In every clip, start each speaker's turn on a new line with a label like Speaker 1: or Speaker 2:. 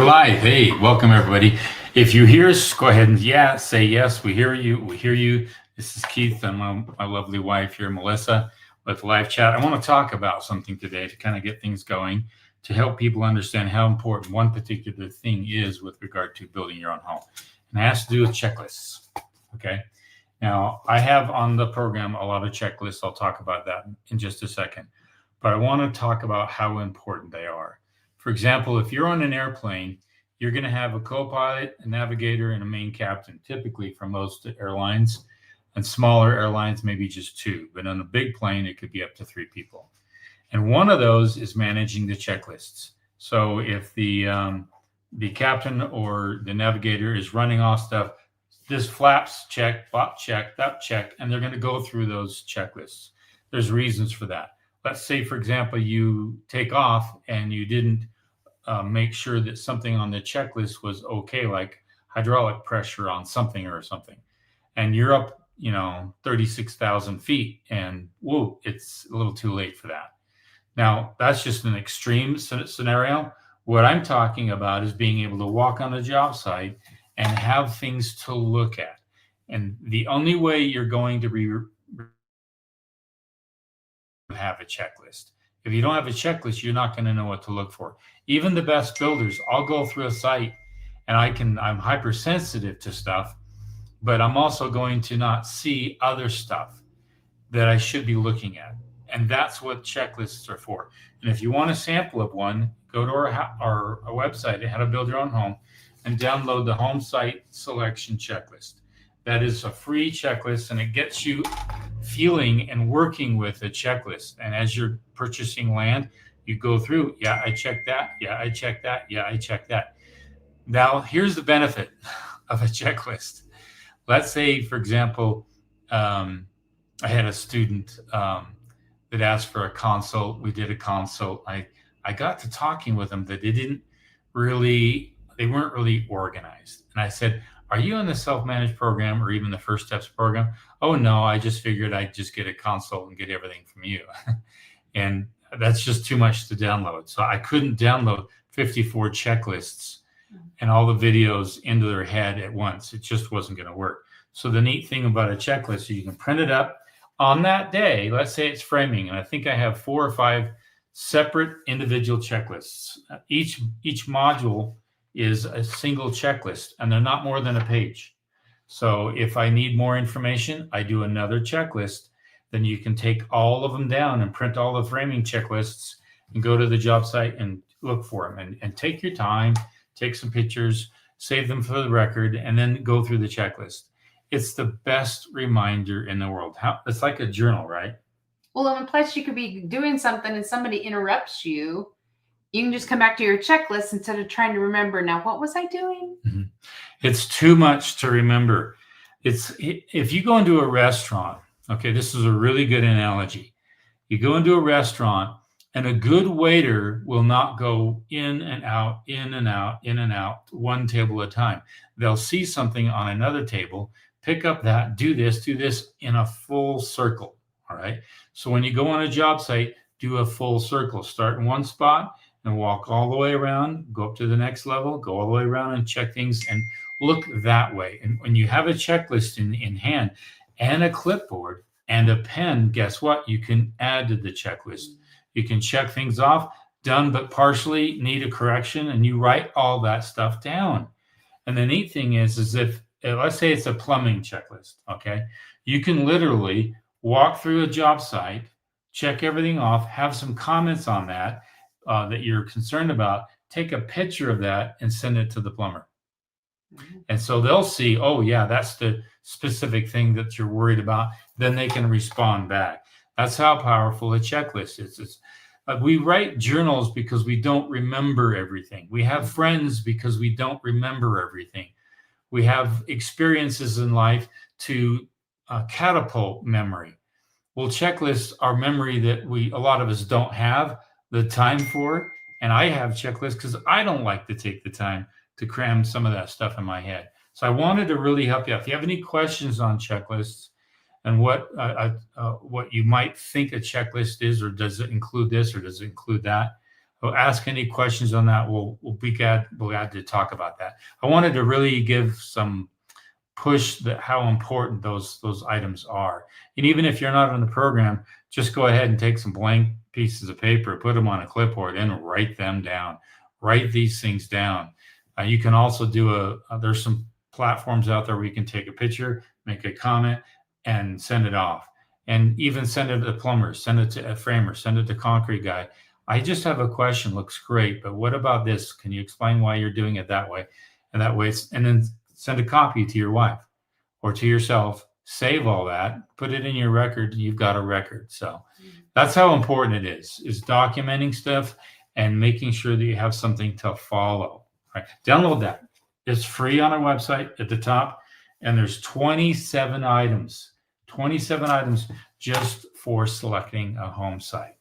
Speaker 1: live. Hey, welcome everybody. If you hear us, go ahead and say yes. We hear you. We hear you. This is Keith and my lovely wife here, Melissa, with live chat. I want to talk about something today to kind of get things going, to help people understand how important one particular thing is with regard to building your own home. And it has to do with checklists. Okay. Now, I have on the program a lot of checklists. I'll talk about that in just a second. But I want to talk about how important they are. For example, if you're on an airplane, you're going to have a co-pilot, a navigator, and a main captain, typically for most airlines. And smaller airlines, maybe just two. But on a big plane, it could be up to 3 people. And one of those is managing the checklists. So if the captain or the navigator is running off stuff, this flaps check, bot check, that check, and they're going to go through those checklists. There's reasons for that. Let's say, for example, you take off and you didn't make sure that something on the checklist was okay, like hydraulic pressure on something or something. And you're up, 36,000 feet and whoa, it's a little too late for that. Now, that's just an extreme scenario. What I'm talking about is being able to walk on a job site and have things to look at. And the only way you're going to have a checklist. If you don't have a checklist, you're not going to know what to look for. Even the best builders, I'll go through a site and I'm hypersensitive to stuff, but I'm also going to not see other stuff that I should be looking at. And that's what checklists are for. And if you want a sample of one, go to our website at How to Build Your Own Home and download the home site selection checklist. That is a free checklist, and it gets you feeling and working with a checklist. And as you're purchasing land, you go through, yeah, I checked that. Yeah, I checked that. Yeah, I checked that. Now, here's the benefit of a checklist. Let's say, for example, I had a student that asked for a consult. We did a consult. I got to talking with them that they weren't really organized. And I said, are you in the self-managed program or even the First Steps program? Oh, no, I just figured I'd just get a consult and get everything from you. And that's just too much to download. So I couldn't download 54 checklists and all the videos into their head at once. It just wasn't going to work. So the neat thing about a checklist is you can print it up on that day. Let's say it's framing. And I think I have 4 or 5 separate individual checklists. Each module is a single checklist, and they're not more than a page. So if I need more information, I do another checklist. Then you can take all of them down and print all the framing checklists and go to the job site and look for them and take your time, take some pictures, save them for the record, and then go through the checklist. It's the best reminder in the world. It's like a journal, right?
Speaker 2: Well, and plus you could be doing something and somebody interrupts you. You can just come back to your checklist instead of trying to remember, now, what was I doing?
Speaker 1: Mm-hmm. It's too much to remember. If you go into a restaurant, okay, this is a really good analogy. You go into a restaurant and a good waiter will not go in and out, in and out, in and out, one table at a time. They'll see something on another table, pick up that, do this in a full circle, all right? So when you go on a job site, do a full circle. Start in one spot and walk all the way around, go up to the next level, go all the way around and check things and look that way. And when you have a checklist in hand and a clipboard and a pen, guess what? You can add to the checklist. You can check things off, done but partially, need a correction, and you write all that stuff down. And the neat thing is if, let's say it's a plumbing checklist, okay? You can literally walk through a job site, check everything off, have some comments on that you're concerned about, take a picture of that and send it to the plumber. Mm-hmm. And so they'll see, oh yeah, that's the specific thing that you're worried about. Then they can respond back. That's how powerful a checklist is. We write journals because we don't remember everything. We have friends because we don't remember everything. We have experiences in life to catapult memory. Well, checklists are memory that a lot of us don't have the time for. And I have checklists because I don't like to take the time to cram some of that stuff in my head. So I wanted to really help you out. If you have any questions on checklists and what you might think a checklist is, or does it include this or does it include that, So ask any questions on that. We'll be glad to talk about that. I wanted to really give some push that how important those items are. And even if you're not in the program, just go ahead and take some blank pieces of paper, put them on a clipboard, and write them down. Write these things down. You can also do there's some platforms out there where you can take a picture, make a comment, and send it off. And even send it to plumbers, send it to a framer, send it to concrete guy. I just have a question, looks great, but what about this? Can you explain why you're doing it that way? And that way, and then send a copy to your wife or to yourself, save all that, put it in your record. You've got a record. So that's how important it is documenting stuff and making sure that you have something to follow. Right? Download that. It's free on our website at the top. And there's 27 items just for selecting a home site.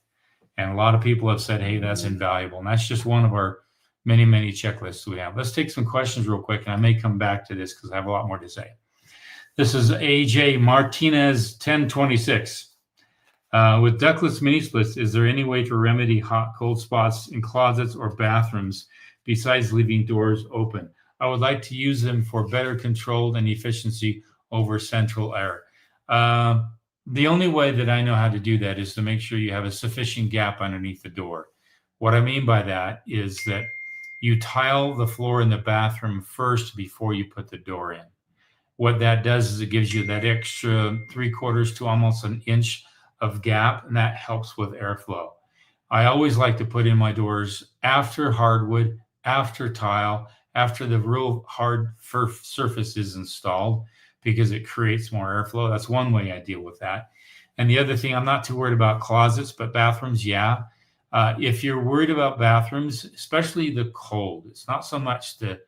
Speaker 1: And a lot of people have said, hey, that's invaluable. And that's just one of our many, many checklists we have. Let's take some questions real quick, and I may come back to this because I have a lot more to say. This is AJ Martinez 1026. With ductless mini splits, is there any way to remedy hot, cold spots in closets or bathrooms besides leaving doors open? I would like to use them for better control and efficiency over central air. The only way that I know how to do that is to make sure you have a sufficient gap underneath the door. What I mean by that is that you tile the floor in the bathroom first before you put the door in. What that does is it gives you that extra 3/4 to almost an inch of gap, and that helps with airflow. I always like to put in my doors after hardwood, after tile, after the real hard surface is installed, because it creates more airflow. That's one way I deal with that. And the other thing, I'm not too worried about closets, but bathrooms, yeah. If you're worried about bathrooms, especially the cold, it's not so much the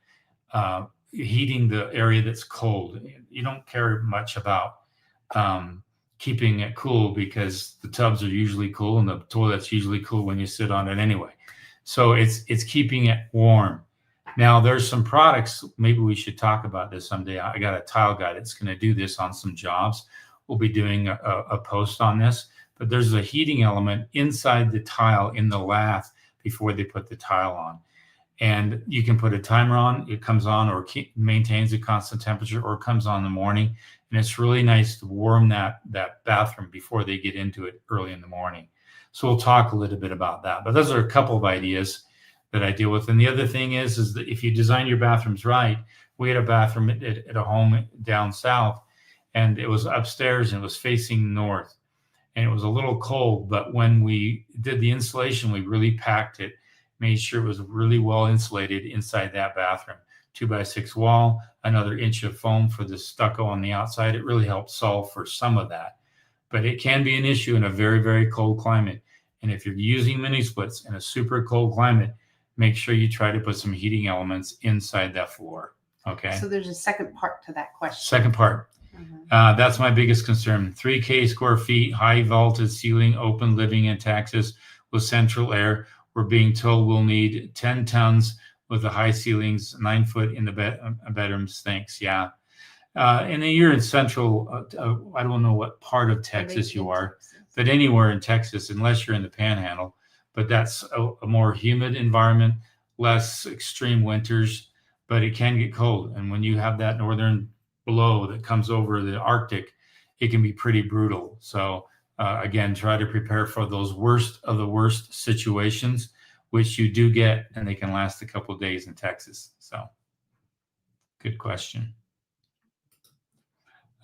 Speaker 1: heating the area that's cold. You don't care much about keeping it cool because the tubs are usually cool and the toilet's usually cool when you sit on it anyway. So it's keeping it warm. Now there's some products, maybe we should talk about this someday. I got a tile guy that's going to do this on some jobs. We'll be doing a post on this. But there's a heating element inside the tile in the lath before they put the tile on. And you can put a timer on, it comes on or maintains a constant temperature, or it comes on in the morning. And it's really nice to warm that bathroom before they get into it early in the morning. So we'll talk a little bit about that. But those are a couple of ideas that I deal with. And the other thing is that if you design your bathrooms right, we had a bathroom at a home down south, and it was upstairs and it was facing north. And it was a little cold, but when we did the insulation, we really packed it, made sure it was really well insulated inside that bathroom. 2x6 wall, another inch of foam for the stucco on the outside. It really helped solve for some of that. But it can be an issue in a very, very cold climate. And if you're using mini splits in a super cold climate, make sure you try to put some heating elements inside that floor. Okay.
Speaker 2: So there's a second part to that question.
Speaker 1: Second part. That's my biggest concern. 3K square feet, high vaulted ceiling, open living in Texas with central air. We're being told we'll need 10 tons with the high ceilings, 9 foot in the bedrooms. Thanks. Yeah. And then you're in central, I don't know what part of Texas you are, but anywhere in Texas, unless you're in the panhandle. But that's a more humid environment, less extreme winters, but it can get cold. And when you have that northern blow that comes over the Arctic, it can be pretty brutal. So again, try to prepare for those worst of the worst situations, which you do get, and they can last a couple of days in Texas. So good question.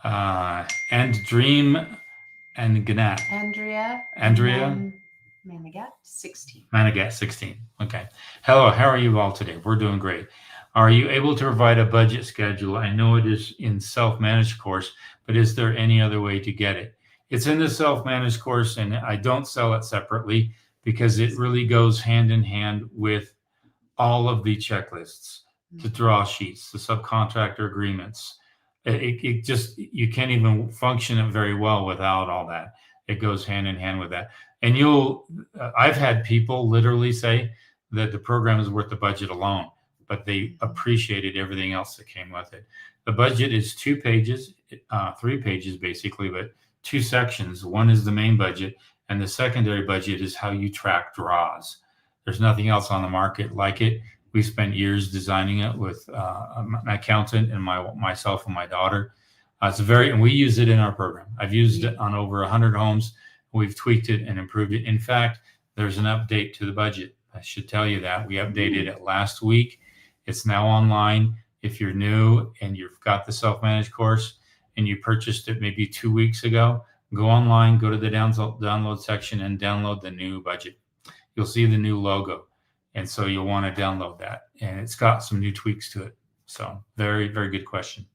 Speaker 1: And Dream and Gannett.
Speaker 2: Andrea. Manigat 16.
Speaker 1: Manigat 16. Okay. Hello, how are you all today? We're doing great. Are you able to provide a budget schedule? I know it is in self-managed course, but is there any other way to get it? It's in the self-managed course, and I don't sell it separately because it really goes hand in hand with all of the checklists, the draw sheets, the subcontractor agreements. It just, you can't even function it very well without all that. It goes hand in hand with that. And I've had people literally say that the program is worth the budget alone, but they appreciated everything else that came with it. The budget is 2 pages, 3 pages basically, but 2 sections. One is the main budget, and the secondary budget is how you track draws. There's nothing else on the market like it. We spent years designing it with an accountant and myself and my daughter. And we use it in our program. I've used it on over 100 homes. We've tweaked it and improved it. In fact, there's an update to the budget. I should tell you that we updated it last week. It's now online. If you're new and you've got the self-managed course and you purchased it maybe 2 weeks ago, go online, go to the download section and download the new budget. You'll see the new logo. And so you'll want to download that. And it's got some new tweaks to it. So very, very good question.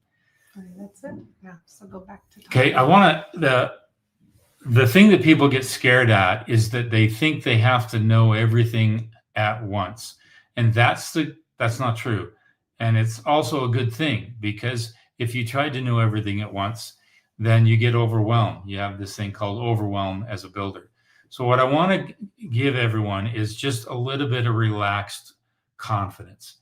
Speaker 2: That's it. Yeah. So go back to.
Speaker 1: Okay. I want to, the thing that people get scared at is that they think they have to know everything at once. And that's not true. And it's also a good thing, because if you try to know everything at once, then you get overwhelmed. You have this thing called overwhelm as a builder. So what I want to give everyone is just a little bit of relaxed confidence.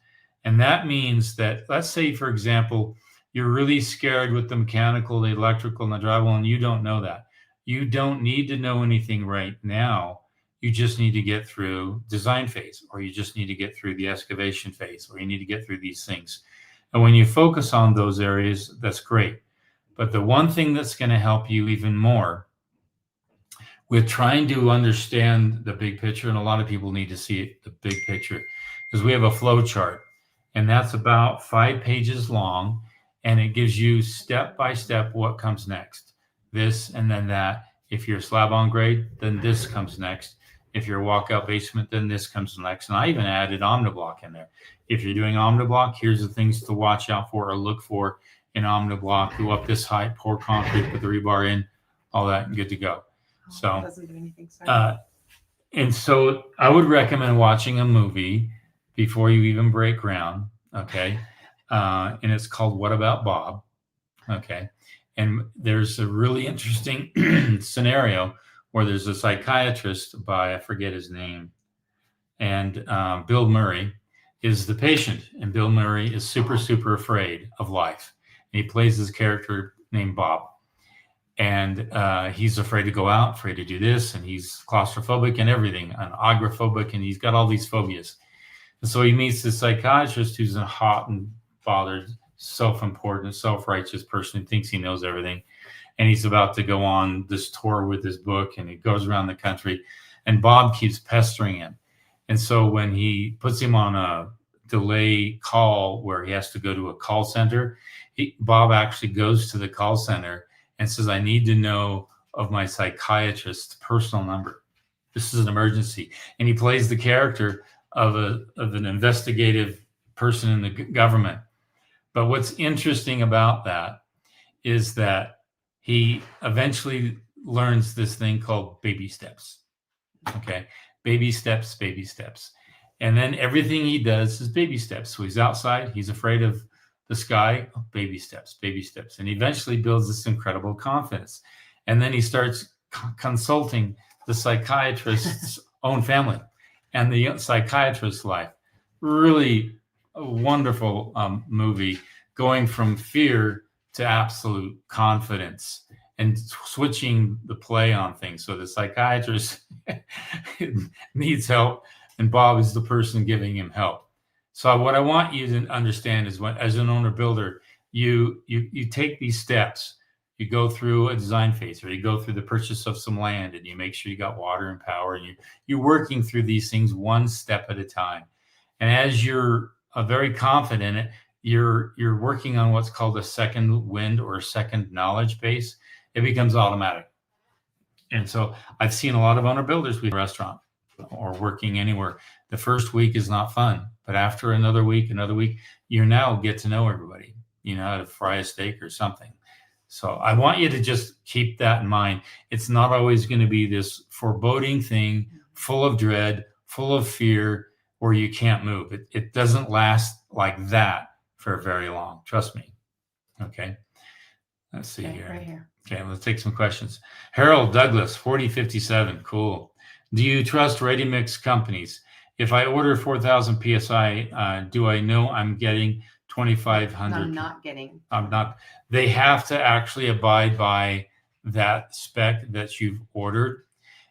Speaker 1: And that means that, let's say, for example, you're really scared with the mechanical, the electrical, and the drywall, and you don't know that. You don't need to know anything right now. You just need to get through design phase, or you just need to get through the excavation phase, or you need to get through these things. And when you focus on those areas, that's great. But the one thing that's going to help you even more with trying to understand the big picture, and a lot of people need to see it, the big picture, is we have a flow chart, and that's about 5 pages long, and it gives you step by step what comes next. This and then that. If you're slab on grade, then this comes next. If you're a walkout basement, then this comes next. And I even added OmniBlock in there. If you're doing OmniBlock, here's the things to watch out for or look for in OmniBlock. Go up this height, pour concrete, put the rebar in, all that, good to go. So,
Speaker 2: doesn't do anything, sorry.
Speaker 1: And so I would recommend watching a movie before you even break ground. Okay. And it's called What About Bob? Okay. And there's a really interesting scenario where there's a psychiatrist by, I forget his name, and Bill Murray is the patient. And Bill Murray is super, super afraid of life. And he plays this character named Bob. And he's afraid to go out, afraid to do this. And he's claustrophobic and everything, and agoraphobic, and he's got all these phobias. And so he meets this psychiatrist who's a hot and bothered, self-important, self-righteous person who thinks he knows everything. And he's about to go on this tour with his book, and he goes around the country, and Bob keeps pestering him. And so when he puts him on a delay call where he has to go to a call center, Bob actually goes to the call center and says, I need to know of my psychiatrist's personal number. This is an emergency. And he plays the character of an investigative person in the government. But what's interesting about that is that he eventually learns this thing called baby steps. Okay. Baby steps, baby steps. And then everything he does is baby steps. So he's outside, he's afraid of the sky, baby steps, baby steps. And he eventually builds this incredible confidence. And then he starts consulting the psychiatrist's own family and the psychiatrist's life. Really a wonderful movie, going from fear to absolute confidence and switching the play on things. So the psychiatrist needs help, and Bob is the person giving him help. So what I want you to understand is, when, as an owner builder, you take these steps. You go through a design phase, or you go through the purchase of some land, and you make sure you got water and power, and you're working through these things one step at a time. And as you're very confident in it, you're working on what's called a second wind or a second knowledge base. It becomes automatic. And so I've seen a lot of owner builders with a restaurant or working anywhere. The first week is not fun, but after another week, you now get to know everybody. You know how to fry a steak or something. So I want you to just keep that in mind. It's not always going to be this foreboding thing, full of dread, full of fear, where you can't move. It doesn't last like that for very long. Trust me. Okay. Let's see here.
Speaker 2: Right here.
Speaker 1: Okay, let's take some questions. Harold Douglas, 4057. Cool. Do you trust ready-mix companies? If I order 4,000 PSI, do I know I'm getting 2,500?
Speaker 2: I'm not getting.
Speaker 1: I'm not. They have to actually abide by that spec that you've ordered.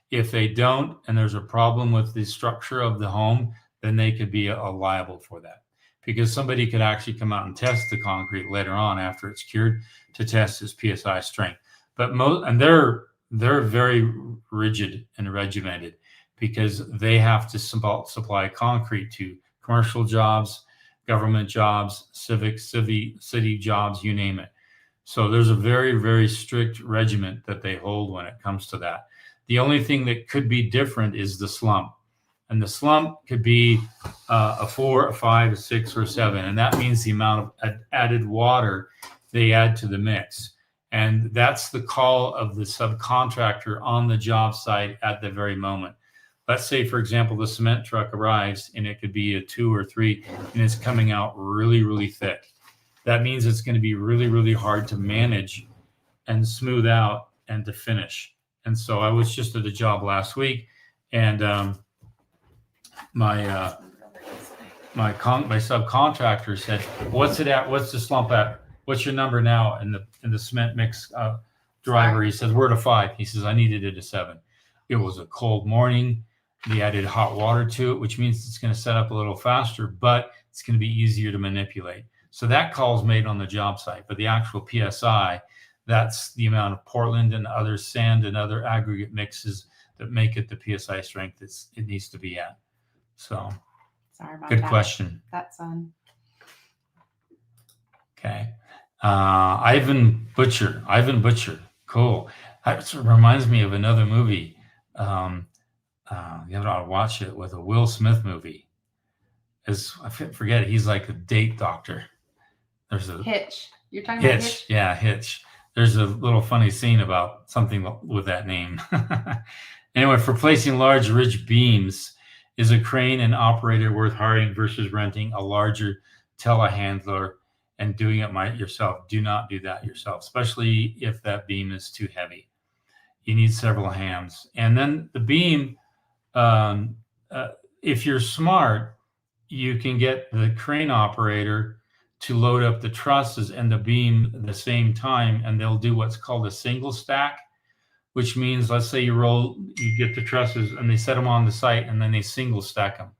Speaker 1: If they don't, and there's a problem with the structure of the home, then they could be liable for that, because somebody could actually come out and test the concrete later on after it's cured to test its PSI strength. But they're very rigid and regimented, because they have to supply concrete to commercial jobs, government jobs, city jobs, you name it. So there's a very, very strict regiment that they hold when it comes to that. The only thing that could be different is the slump. And the slump could be a 4, a 5, a 6, or a 7. And that means the amount of added water they add to the mix. And that's the call of the subcontractor on the job site at the very moment. Let's say, for example, the cement truck arrives and it could be a 2 or 3 and it's coming out really, really thick. That means it's going to be really, really hard to manage and smooth out and to finish. And so I was just at a job last week, and my subcontractor said, "What's it at? What's the slump at? What's your number now?" In the cement mix driver, he says, "We're at a 5." He says, "I needed it at a 7." It was a cold morning. They added hot water to it, which means it's going to set up a little faster, but it's going to be easier to manipulate. So that call is made on the job site, but the actual PSI, that's the amount of Portland and other sand and other aggregate mixes that make it the PSI strength it needs to be at. So,
Speaker 2: sorry about
Speaker 1: good
Speaker 2: that.
Speaker 1: question.
Speaker 2: That's
Speaker 1: Okay. Ivan Butcher. Cool. That reminds me of another movie. You ought to watch it, with a Will Smith movie. I forget it. He's like a date doctor. There's a
Speaker 2: Hitch. You're talking about Hitch?
Speaker 1: Yeah, Hitch. There's a little funny scene about something with that name. Anyway, for placing large ridge beams, is a crane and operator worth hiring versus renting a larger telehandler and doing it yourself? Do not do that yourself, especially if that beam is too heavy. You need several hands. And then the beam, if you're smart, you can get the crane operator to load up the trusses and the beam at the same time, and they'll do what's called a single stack, which means, let's say you get the trusses and they set them on the site and then they single stack them.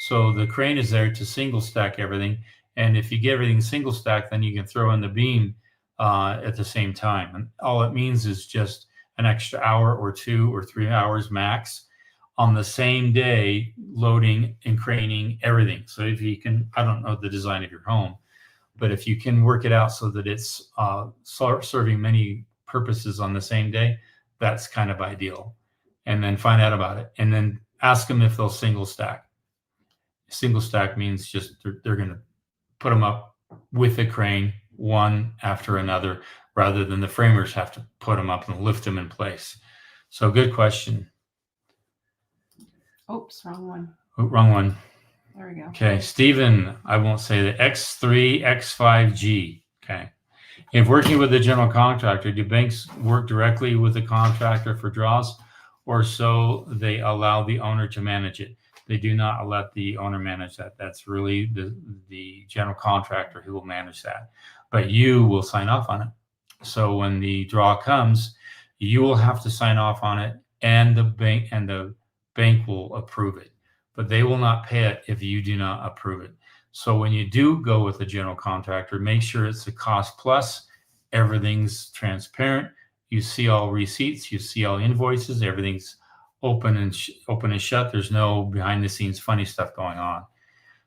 Speaker 1: So the crane is there to single stack everything. And if you get everything single stacked, then you can throw in the beam at the same time. And all it means is just an extra hour or 2 or 3 hours max on the same day, loading and craning everything. So if you can, I don't know the design of your home, but if you can work it out so that it's serving many purposes on the same day, that's kind of ideal. And then find out about it, and then ask them if they'll single stack. Single stack means just they're going to put them up with a crane, one after another, rather than the framers have to put them up and lift them in place. So good question.
Speaker 2: Oops, wrong one.
Speaker 1: Oh, wrong one.
Speaker 2: There we go.
Speaker 1: Okay, Stephen, I won't say the X3, X5G. Okay. If working with a general contractor, do banks work directly with the contractor for draws, or so they allow the owner to manage it? They do not let the owner manage that. That's really the general contractor who will manage that. But you will sign off on it. So when the draw comes, you will have to sign off on it, and the bank will approve it. But they will not pay it if you do not approve it. So when you do go with a general contractor, make sure it's a cost plus. Everything's transparent. You see all receipts. You see all invoices. Everything's open and shut. There's no behind the scenes funny stuff going on.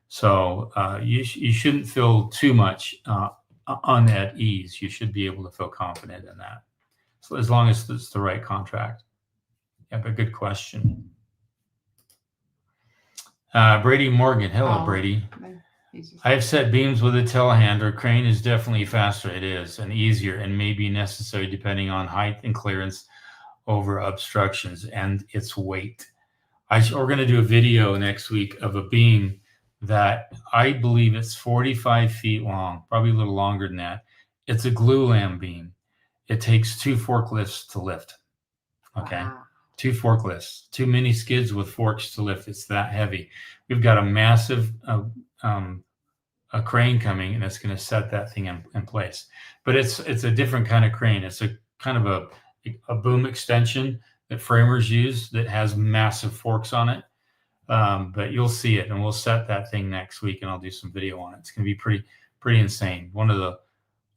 Speaker 1: So you shouldn't feel too much at ease. You should be able to feel confident in that. So as long as it's the right contract. Yeah, but good question. Brady Morgan. Hello, Brady. I have set beams with a telehandler. Crane is definitely faster. It is, and easier, and may be necessary depending on height and clearance over obstructions and its weight. We're going to do a video next week of a beam that I believe it's 45 feet long, probably a little longer than that. It's a glue lam beam. It takes 2 forklifts to lift. Okay. Wow. 2 forklifts, 2 mini skids with forks to lift. It's that heavy. We've got a massive a crane coming, and it's going to set that thing in place. But it's a different kind of crane. It's a kind of a boom extension that framers use that has massive forks on it. But you'll see it, and we'll set that thing next week, and I'll do some video on it. It's going to be pretty insane. One of the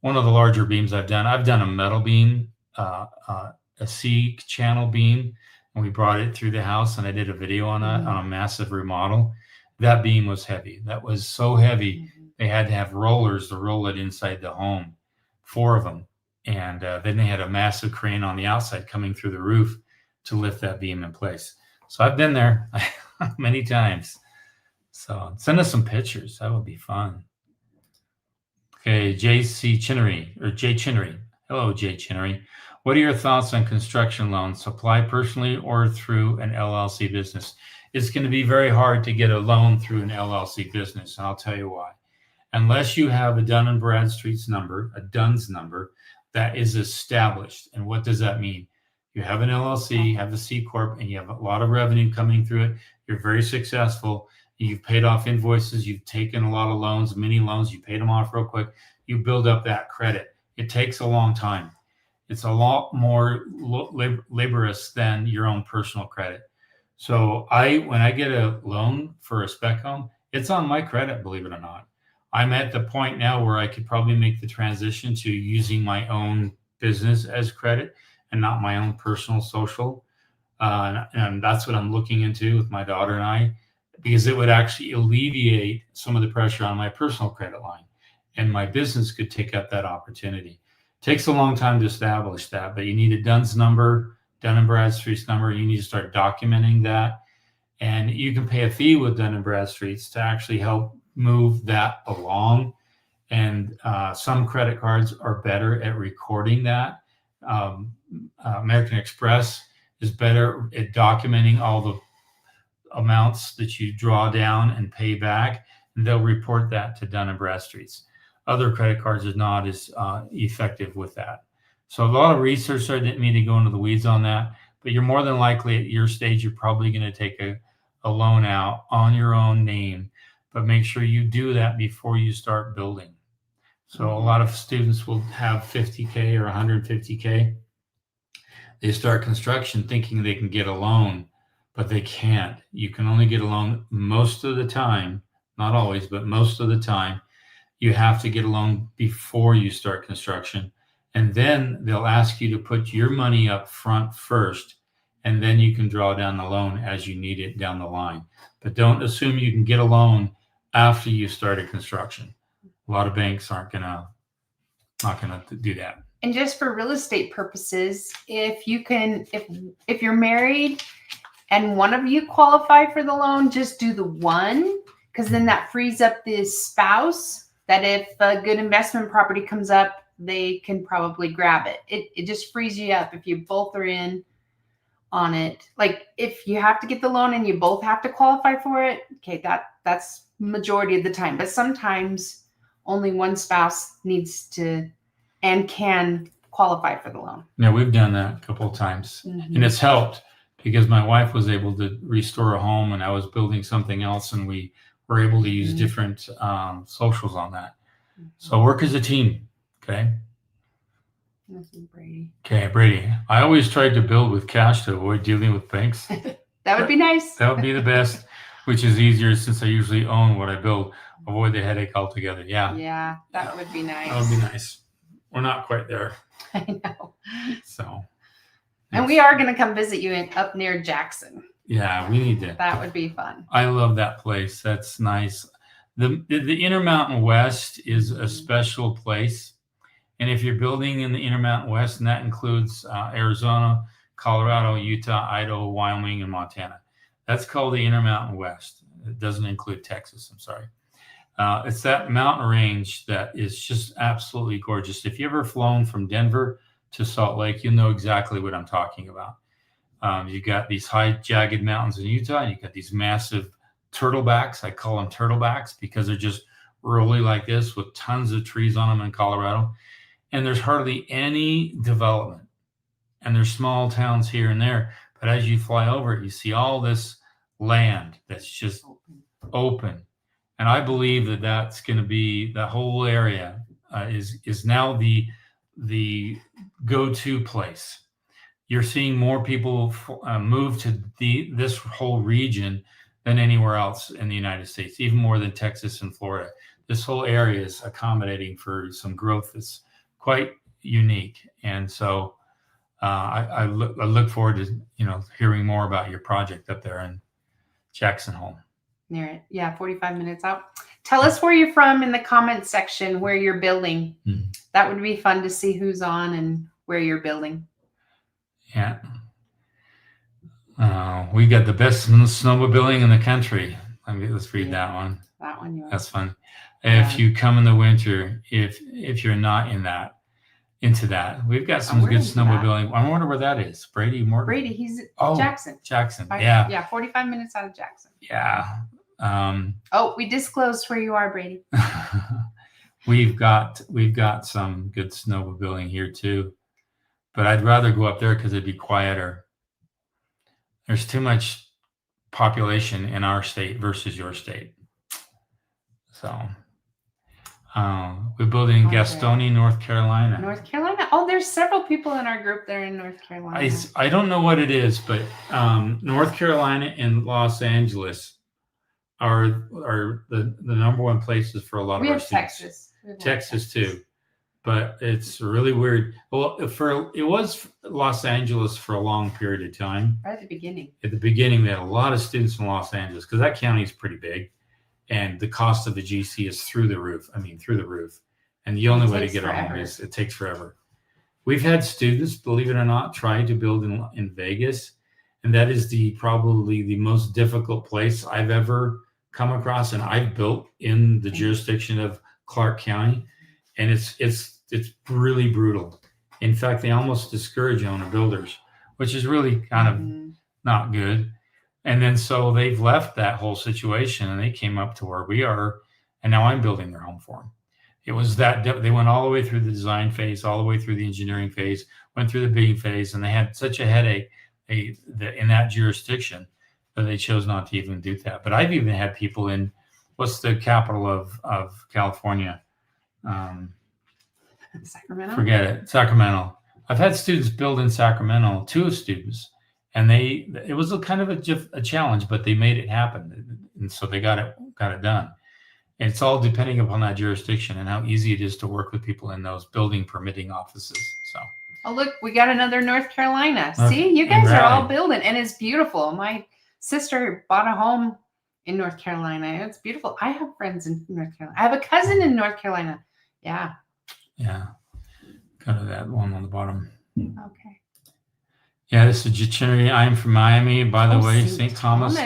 Speaker 1: larger beams I've done a metal beam, a C channel beam, and we brought it through the house, and I did a video on that on a massive remodel. That beam was heavy. That was so heavy they had to have rollers to roll it inside the home, 4 of them, and then they had a massive crane on the outside coming through the roof to lift that beam in place. So I've been there many times. So send us some pictures. That would be fun. Okay, Jay Chinnery. Hello, Jay Chinnery. What are your thoughts on construction loans? Apply personally or through an LLC business? It's going to be very hard to get a loan through an LLC business, and I'll tell you why. Unless you have a Dun & Bradstreet's number, a DUNS number, that is established. And what does that mean? You have an LLC, you have a C Corp, and you have a lot of revenue coming through it. You're very successful. You've paid off invoices. You've taken a lot of loans, mini loans. You paid them off real quick. You build up that credit. It takes a long time. It's a lot more laborious than your own personal credit. So when I get a loan for a spec home, it's on my credit, believe it or not. I'm at the point now where I could probably make the transition to using my own business as credit and not my own personal social. And that's what I'm looking into with my daughter and I, because it would actually alleviate some of the pressure on my personal credit line, and my business could take up that opportunity. It takes a long time to establish that, but you need a DUNS number, Dun & Bradstreet's number. You need to start documenting that. And you can pay a fee with Dun & Bradstreet's to actually help move that along. And some credit cards are better at recording that. American Express is better at documenting all the amounts that you draw down and pay back, and they'll report that to Dun & Bradstreet's. Other credit cards are not as effective with that. So a lot of research. I didn't mean to go into the weeds on that, but you're more than likely at your stage, you're probably going to take a loan out on your own name, but make sure you do that before you start building. So a lot of students will have 50K or 150K. They start construction thinking they can get a loan, but they can't. You can only get a loan most of the time, not always, but most of the time. You have to get a loan before you start construction. And then they'll ask you to put your money up front first, and then you can draw down the loan as you need it down the line. But don't assume you can get a loan after you started construction. A lot of banks not gonna do that.
Speaker 2: And just for real estate purposes, if you're married and one of you qualify for the loan, just do the one, because then that frees up the spouse, that if a good investment property comes up, they can probably grab it. It just frees you up if you both are in on it. Like if you have to get the loan and you both have to qualify for it, okay, that's majority of the time. But sometimes only one spouse needs to and can qualify for the loan.
Speaker 1: Yeah, we've done that a couple of times, and it's helped because my wife was able to restore a home, and I was building something else, and we were able to use different socials on that. So work as a team. Okay.
Speaker 2: Brady.
Speaker 1: Okay, Brady. I always tried to build with cash to avoid dealing with banks.
Speaker 2: That would be nice.
Speaker 1: That would be the best, which is easier since I usually own what I build. Avoid the headache altogether. Yeah.
Speaker 2: Yeah, that would be nice.
Speaker 1: That would be nice. We're not quite there.
Speaker 2: I know.
Speaker 1: So.
Speaker 2: And we are going to come visit you up near Jackson.
Speaker 1: Yeah, we need to.
Speaker 2: That would be fun.
Speaker 1: I love that place. That's nice. The Intermountain West is a special place. And if you're building in the Intermountain West, and that includes Arizona, Colorado, Utah, Idaho, Wyoming, and Montana, that's called the Intermountain West. It doesn't include Texas. I'm sorry. It's that mountain range that is just absolutely gorgeous. If you've ever flown from Denver to Salt Lake, you'll know exactly what I'm talking about. You've got these high jagged mountains in Utah, and you've got these massive turtlebacks. I call them turtlebacks because they're just rolly like this with tons of trees on them in Colorado. And there's hardly any development. And there's small towns here and there. But as you fly over it, you see all this land that's just open. And I believe that that's going to be, the whole area is now the go-to place. you're seeing more people move to this whole region than anywhere else in the United States, even more than Texas and Florida. This whole area is accommodating for some growth that's quite unique. And so I look forward to, hearing more about your project up there in Jackson Hole.
Speaker 2: Near it. Yeah, 45 minutes out. Tell us where you're from in the comments section, where you're building. That would be fun to see who's on and where you're building.
Speaker 1: Yeah. We got the best snowmobiling in the country. Let's read that one.
Speaker 2: That one, yeah.
Speaker 1: That's fun. If you come in the winter, if you're not into that, we've got some good snowmobiling. I wonder where that is. Brady Morton.
Speaker 2: Brady, he's Jackson.
Speaker 1: Jackson.
Speaker 2: Yeah, 45 minutes out of Jackson.
Speaker 1: Yeah.
Speaker 2: We disclosed where you are, Brady.
Speaker 1: we've got some good snowmobiling here too, but I'd rather go up there because it'd be quieter. There's too much population in our state versus your state. So we're building in Gastonia, North Carolina.
Speaker 2: North Carolina. Oh, there's several people in our group there in North Carolina.
Speaker 1: I don't know what it is, but North Carolina and Los Angeles are the number one places for a lot of our students.
Speaker 2: Texas.
Speaker 1: Texas too, but it's really weird. Well, it was Los Angeles for a long period of time.
Speaker 2: Right at the beginning.
Speaker 1: At the beginning, we had a lot of students in Los Angeles because that county is pretty big, and the cost of the GC is through the roof. And the only way to get home is it takes forever. We've had students, believe it or not, try to build in Vegas, and that is probably the most difficult place I've ever come across. And I've built in the jurisdiction of Clark County, and it's really brutal. In fact, they almost discourage owner builders, which is really kind of not good. And then so they've left that whole situation and they came up to where we are, and now I'm building their home for them. It was that they went all the way through the design phase, all the way through the engineering phase, went through the bidding phase, and they had such a headache in that jurisdiction that they chose not to even do that. But I've even had people in, what's the capital of California?
Speaker 2: Sacramento?
Speaker 1: Forget it. Sacramento. I've had students build in Sacramento, 2 students, and it was a kind of a challenge, but they made it happen. And so they got it done. And it's all depending upon that jurisdiction and how easy it is to work with people in those building permitting offices. So.
Speaker 2: Oh, look, we got another North Carolina. See, you guys are all building, and it's beautiful. My sister bought a home in North Carolina. It's beautiful. I have friends in North Carolina. I have a cousin in North Carolina. Yeah.
Speaker 1: Yeah. Go to that one on the bottom.
Speaker 2: Okay.
Speaker 1: Yeah, this is Jachinari. I'm from Miami, by the way, St. Thomas,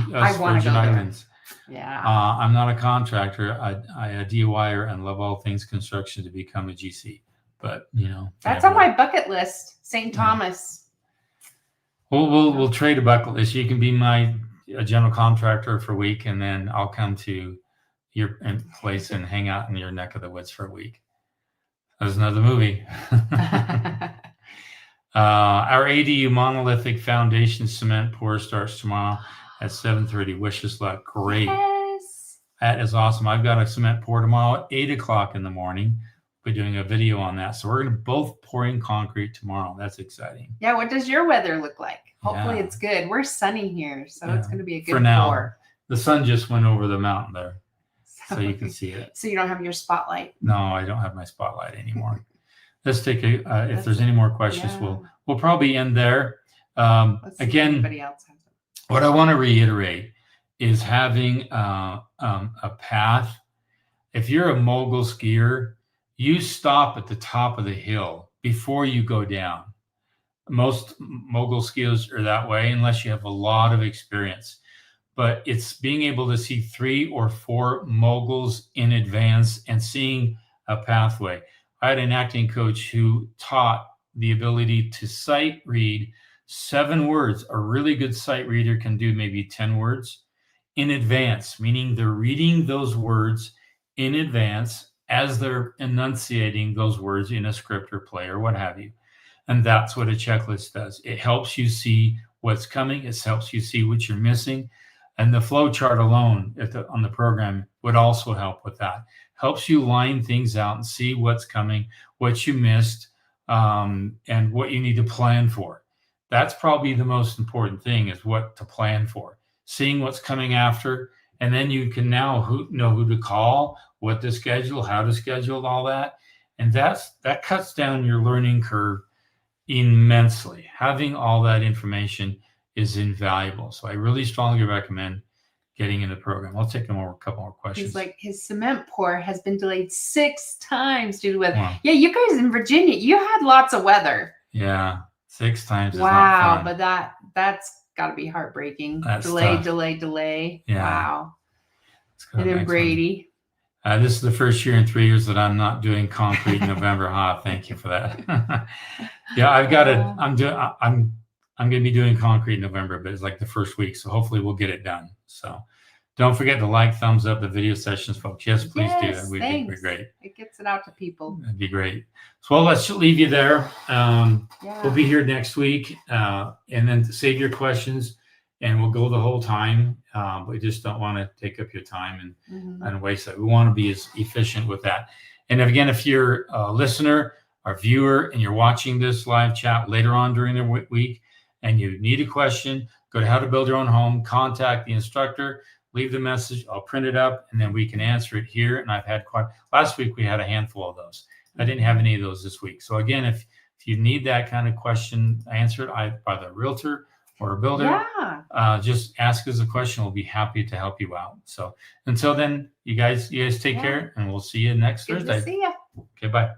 Speaker 1: Virgin Islands.
Speaker 2: Yeah.
Speaker 1: I'm not a contractor. I'm a DIYer and love all things construction to become a GC. But
Speaker 2: that's on my bucket list, St. Thomas.
Speaker 1: We'll trade a bucket list. You can be my general contractor for a week, and then I'll come to your place and hang out in your neck of the woods for a week. There's another movie. Our ADU monolithic foundation cement pour starts tomorrow at 7:30. Wish us luck. Great.
Speaker 2: Yes.
Speaker 1: That is awesome. I've got a cement pour tomorrow at 8:00 in the morning. We're doing a video on that. So we're going to both pour in concrete tomorrow. That's exciting.
Speaker 2: Yeah. What does your weather look like? Hopefully it's good. We're sunny here, so it's going to be a good
Speaker 1: for now.
Speaker 2: pour.
Speaker 1: The sun just went over the mountain there, so you can see it.
Speaker 2: So you don't have your spotlight?
Speaker 1: No, I don't have my spotlight anymore. Let's take if there's any more questions, we'll probably end there. Again, anybody else has it. What I want to reiterate is having a path. If you're a mogul skier, you stop at the top of the hill before you go down. Most mogul skiers are that way unless you have a lot of experience. But it's being able to see 3 or 4 moguls in advance and seeing a pathway. I had an acting coach who taught the ability to sight read 7 words. A really good sight reader can do maybe 10 words in advance, meaning they're reading those words in advance as they're enunciating those words in a script or play or what have you. And that's what a checklist does. It helps you see what's coming. It helps you see what you're missing. And the flow chart alone on the program would also help with that. Helps you line things out and see what's coming, what you missed, and what you need to plan for. That's probably the most important thing, is what to plan for. Seeing what's coming after, and then you can now know who to call, what to schedule, how to schedule, all that. And that cuts down your learning curve immensely. Having all that information is invaluable. So I really strongly recommend getting in the program. I'll take a couple more questions.
Speaker 2: He's like, his cement pour has been delayed 6 times due to weather.
Speaker 1: Wow.
Speaker 2: Yeah, you guys in Virginia, you had lots of weather.
Speaker 1: Yeah, 6 times.
Speaker 2: Wow,
Speaker 1: is not fun.
Speaker 2: but that's got to be heartbreaking.
Speaker 1: That's
Speaker 2: delay,
Speaker 1: tough.
Speaker 2: delay.
Speaker 1: Yeah.
Speaker 2: Wow.
Speaker 1: Let's go to
Speaker 2: And
Speaker 1: the
Speaker 2: then
Speaker 1: next
Speaker 2: Brady.
Speaker 1: one. This is the first year in 3 years that I'm not doing concrete in November. Thank you for that. Yeah, I've got it. I'm going to be doing concrete in November, but it's like the first week, so hopefully we'll get it done. So don't forget to like, thumbs up the video sessions, folks. Yes, please do. That would be great.
Speaker 2: It gets it out to people.
Speaker 1: That'd be great. So, well, let's leave you there.
Speaker 2: Yeah.
Speaker 1: We'll be here next week, and then save your questions, and we'll go the whole time. We just don't want to take up your time and waste it. We want to be as efficient with that. And again, if you're a listener or viewer and you're watching this live chat later on during the week and you need a question, go to How to Build Your Own Home, contact the instructor, leave the message. I'll print it up and then we can answer it here. And I've had last week we had a handful of those. I didn't have any of those this week. So again, if you need that kind of question answered by the realtor or a builder, just ask us a question. We'll be happy to help you out. So until then, you guys take care, and we'll see you next Thursday.
Speaker 2: Good to see ya.
Speaker 1: Okay, bye.